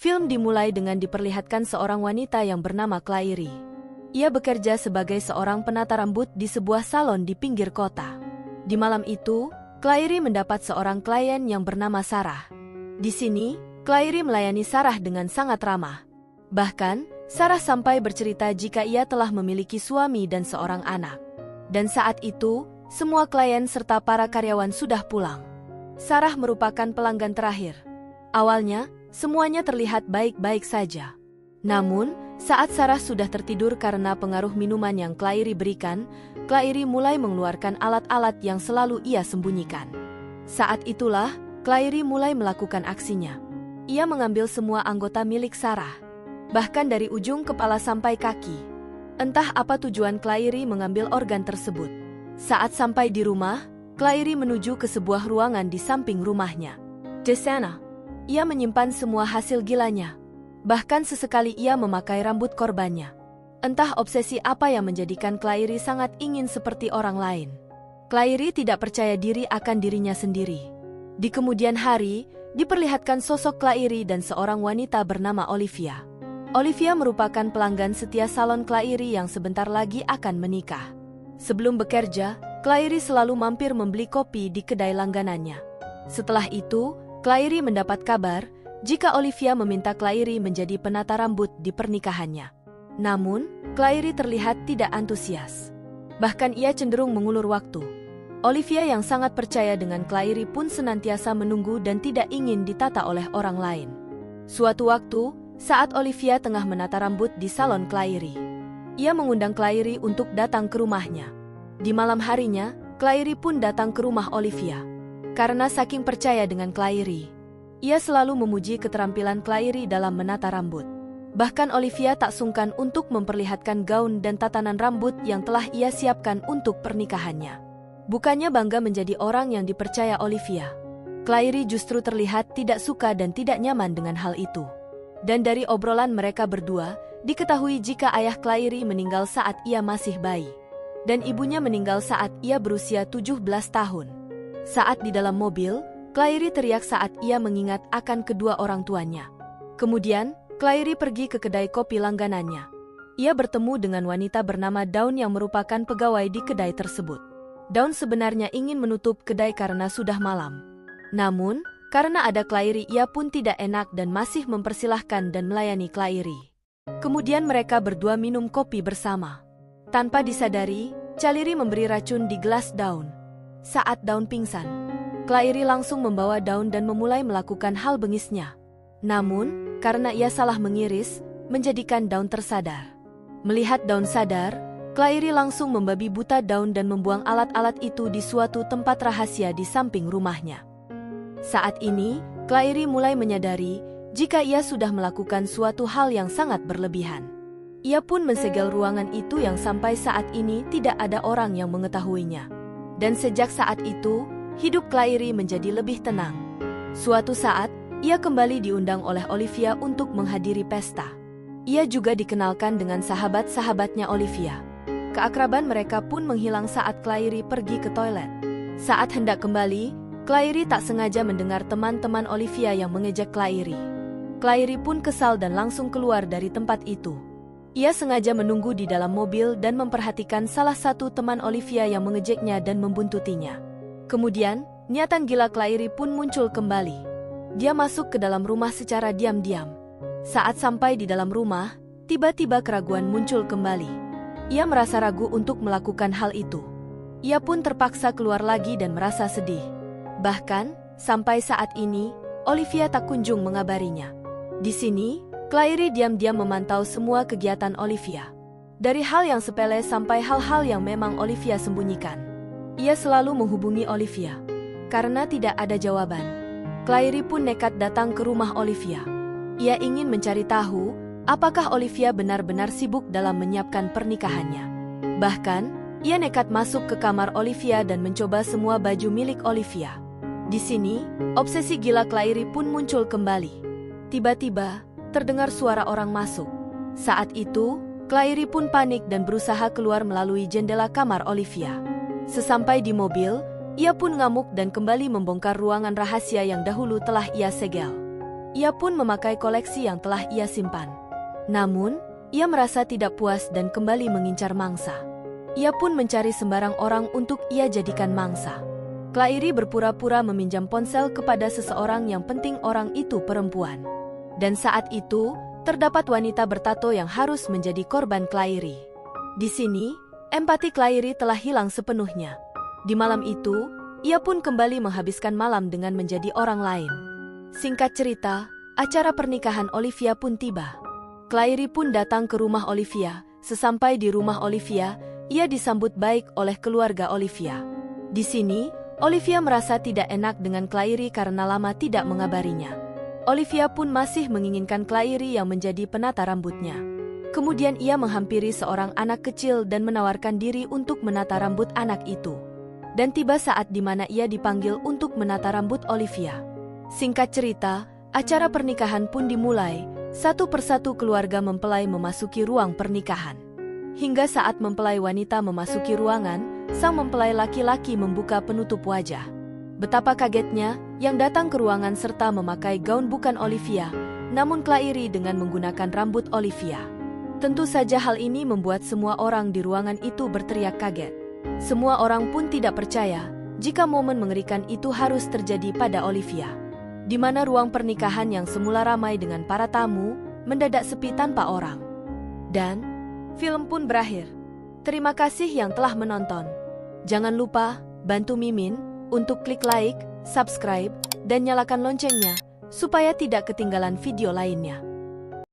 Film dimulai dengan diperlihatkan seorang wanita yang bernama Claire. Ia bekerja sebagai seorang penata rambut di sebuah salon di pinggir kota. Di malam itu, Claire mendapat seorang klien yang bernama Sarah. Di sini, Claire melayani Sarah dengan sangat ramah. Bahkan, Sarah sampai bercerita jika ia telah memiliki suami dan seorang anak. Dan saat itu, semua klien serta para karyawan sudah pulang. Sarah merupakan pelanggan terakhir. Awalnya, semuanya terlihat baik-baik saja. Namun, saat Sarah sudah tertidur karena pengaruh minuman yang Claire berikan, Claire mulai mengeluarkan alat-alat yang selalu ia sembunyikan. Saat itulah, Claire mulai melakukan aksinya. Ia mengambil semua anggota milik Sarah, bahkan dari ujung kepala sampai kaki. Entah apa tujuan Claire mengambil organ tersebut. Saat sampai di rumah, Claire menuju ke sebuah ruangan di samping rumahnya. Di sana, ia menyimpan semua hasil gilanya. Bahkan sesekali ia memakai rambut korbannya. Entah obsesi apa yang menjadikan Claire sangat ingin seperti orang lain. Claire tidak percaya diri akan dirinya sendiri. Di kemudian hari, diperlihatkan sosok Claire dan seorang wanita bernama Olivia. Olivia merupakan pelanggan setia salon Claire yang sebentar lagi akan menikah. Sebelum bekerja, Claire selalu mampir membeli kopi di kedai langganannya. Setelah itu, Claire mendapat kabar jika Olivia meminta Claire menjadi penata rambut di pernikahannya. Namun, Claire terlihat tidak antusias. Bahkan ia cenderung mengulur waktu. Olivia yang sangat percaya dengan Claire pun senantiasa menunggu dan tidak ingin ditata oleh orang lain. Suatu waktu, saat Olivia tengah menata rambut di salon Claire, ia mengundang Claire untuk datang ke rumahnya. Di malam harinya, Claire pun datang ke rumah Olivia. Karena saking percaya dengan Claire, ia selalu memuji keterampilan Claire dalam menata rambut. Bahkan Olivia tak sungkan untuk memperlihatkan gaun dan tatanan rambut yang telah ia siapkan untuk pernikahannya. Bukannya bangga menjadi orang yang dipercaya Olivia, Claire justru terlihat tidak suka dan tidak nyaman dengan hal itu. Dan dari obrolan mereka berdua, diketahui jika ayah Claire meninggal saat ia masih bayi. Dan ibunya meninggal saat ia berusia 17 tahun. Saat di dalam mobil, Claire teriak saat ia mengingat akan kedua orang tuanya. Kemudian, Claire pergi ke kedai kopi langganannya. Ia bertemu dengan wanita bernama Dawn yang merupakan pegawai di kedai tersebut. Dawn sebenarnya ingin menutup kedai karena sudah malam. Namun, karena ada Claire, ia pun tidak enak dan masih mempersilahkan dan melayani Claire. Kemudian mereka berdua minum kopi bersama. Tanpa disadari, Claire memberi racun di gelas Dawn. Saat Dawn pingsan, Claire langsung membawa Dawn dan memulai melakukan hal bengisnya. Namun, karena ia salah mengiris, menjadikan Dawn tersadar. Melihat Dawn sadar, Claire langsung membabi buta Dawn dan membuang alat-alat itu di suatu tempat rahasia di samping rumahnya. Saat ini, Claire mulai menyadari jika ia sudah melakukan suatu hal yang sangat berlebihan. Ia pun mensegel ruangan itu yang sampai saat ini tidak ada orang yang mengetahuinya. Dan sejak saat itu, hidup Claire menjadi lebih tenang. Suatu saat, ia kembali diundang oleh Olivia untuk menghadiri pesta. Ia juga dikenalkan dengan sahabat-sahabatnya Olivia. Keakraban mereka pun menghilang saat Claire pergi ke toilet. Saat hendak kembali, Claire tak sengaja mendengar teman-teman Olivia yang mengejek Claire. Claire pun kesal dan langsung keluar dari tempat itu. Ia sengaja menunggu di dalam mobil dan memperhatikan salah satu teman Olivia yang mengejeknya dan membuntutinya. Kemudian, niatan gila Claire pun muncul kembali. Dia masuk ke dalam rumah secara diam-diam. Saat sampai di dalam rumah, tiba-tiba keraguan muncul kembali. Ia merasa ragu untuk melakukan hal itu. Ia pun terpaksa keluar lagi dan merasa sedih. Bahkan, sampai saat ini, Olivia tak kunjung mengabarinya. Di sini, Claire diam-diam memantau semua kegiatan Olivia. Dari hal yang sepele sampai hal-hal yang memang Olivia sembunyikan. Ia selalu menghubungi Olivia. Karena tidak ada jawaban, Claire pun nekat datang ke rumah Olivia. Ia ingin mencari tahu, apakah Olivia benar-benar sibuk dalam menyiapkan pernikahannya. Bahkan, ia nekat masuk ke kamar Olivia dan mencoba semua baju milik Olivia. Di sini, obsesi gila Claire pun muncul kembali. Tiba-tiba, terdengar suara orang masuk. Saat itu, Claire pun panik dan berusaha keluar melalui jendela kamar Olivia. Sesampai di mobil, ia pun ngamuk dan kembali membongkar ruangan rahasia yang dahulu telah ia segel. Ia pun memakai koleksi yang telah ia simpan. Namun, ia merasa tidak puas dan kembali mengincar mangsa. Ia pun mencari sembarang orang untuk ia jadikan mangsa. Claire berpura-pura meminjam ponsel kepada seseorang yang penting orang itu perempuan. Dan saat itu, terdapat wanita bertato yang harus menjadi korban Claire. Di sini, empati Claire telah hilang sepenuhnya. Di malam itu, ia pun kembali menghabiskan malam dengan menjadi orang lain. Singkat cerita, acara pernikahan Olivia pun tiba. Claire pun datang ke rumah Olivia. Sesampai di rumah Olivia, ia disambut baik oleh keluarga Olivia. Di sini, Olivia merasa tidak enak dengan Claire karena lama tidak mengabarinya. Olivia pun masih menginginkan Claire yang menjadi penata rambutnya. Kemudian ia menghampiri seorang anak kecil dan menawarkan diri untuk menata rambut anak itu. Dan tiba saat di mana ia dipanggil untuk menata rambut Olivia. Singkat cerita, acara pernikahan pun dimulai. Satu persatu keluarga mempelai memasuki ruang pernikahan. Hingga saat mempelai wanita memasuki ruangan, sang mempelai laki-laki membuka penutup wajah. Betapa kagetnya, yang datang ke ruangan serta memakai gaun bukan Olivia, namun Claire dengan menggunakan rambut Olivia. Tentu saja hal ini membuat semua orang di ruangan itu berteriak kaget. Semua orang pun tidak percaya, jika momen mengerikan itu harus terjadi pada Olivia. Di mana ruang pernikahan yang semula ramai dengan para tamu, mendadak sepi tanpa orang. Dan, film pun berakhir. Terima kasih yang telah menonton. Jangan lupa, bantu Mimin untuk klik like, subscribe, dan nyalakan loncengnya, supaya tidak ketinggalan video lainnya.